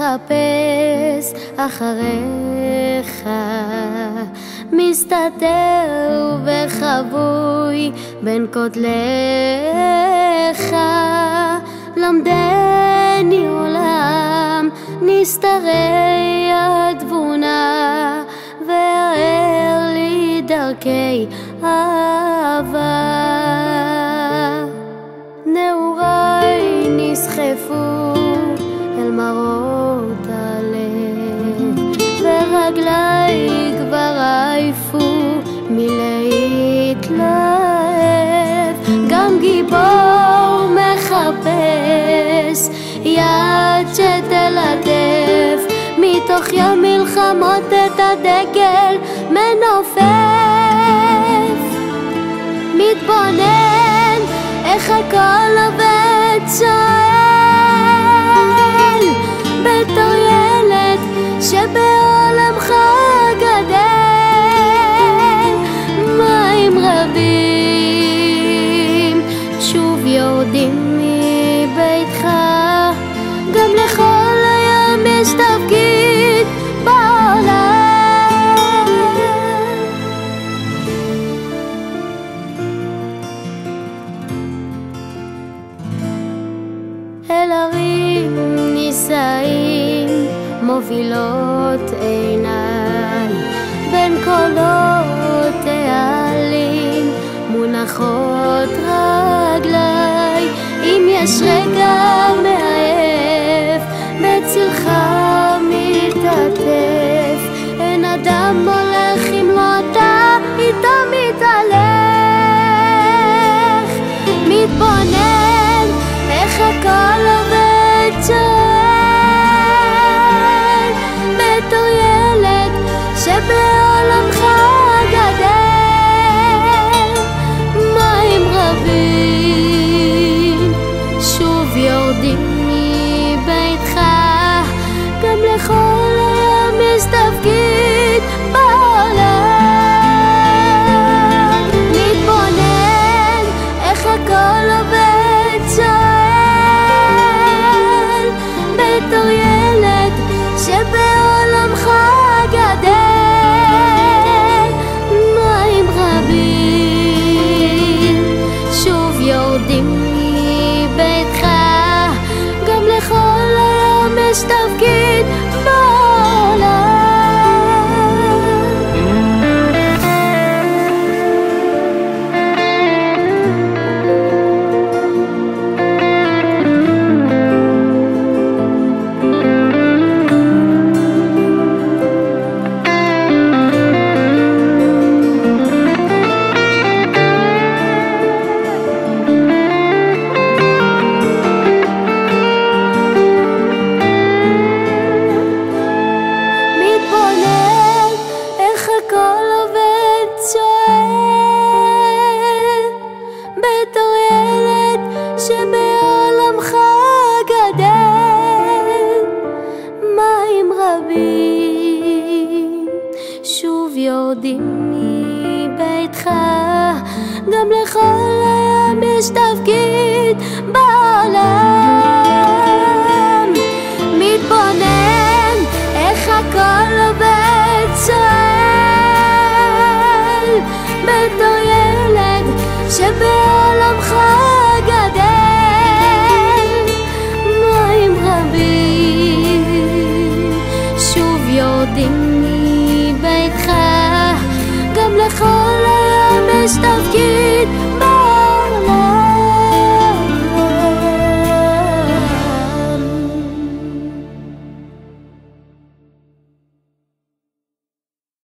מחפש אחריך, מסתתר וחבוי בין כותליך. למדני עולם נסתרי התבונה, והאר לי דרכי אהבה. נעוריי נסחפו אל מרות הלב, ורגליי כבר עייפו מלהתלהב. גם גיבור מחפש יד שתלטף, מתוך ים מלחמות את הדגל מנופף. מתבונן איך הכל עובד שואל, בתור ילד שבעולמך גדל. מים רבים שוב יורדים מביתך, גם לכל הים יש תפקיד בעולם. אל הרים נישאים מובילות עיניי, בין קולות העלים מונחות רגליי. אם יש רגע מעייף בצלך מתעטף, אין אדם הולך אם לא אתה איתו מתהלך. מתבונן איך הכל עובד שואל, בתור ילד שבעולמך גדל. מים רבים שוב יורדים מביתך, גם לכל הים יש תפקיד בעולם. מתבונן איך הכל עובד שואל, בתור ילד שבעולמך גדל. מים רבים שוב יורדים מביתך, גם לכל הים יש תפקיד בעולם. שבעולמך גדל. מים רבים שוב יורדים מביתך, גם לכל הים יש תפקיד בעולם. מתבונן איך הכל עובד שואל, בתור ילד שבעולמך גדל. מים רבים שוב יורדים מביתך, גם לכל הים יש תפקיד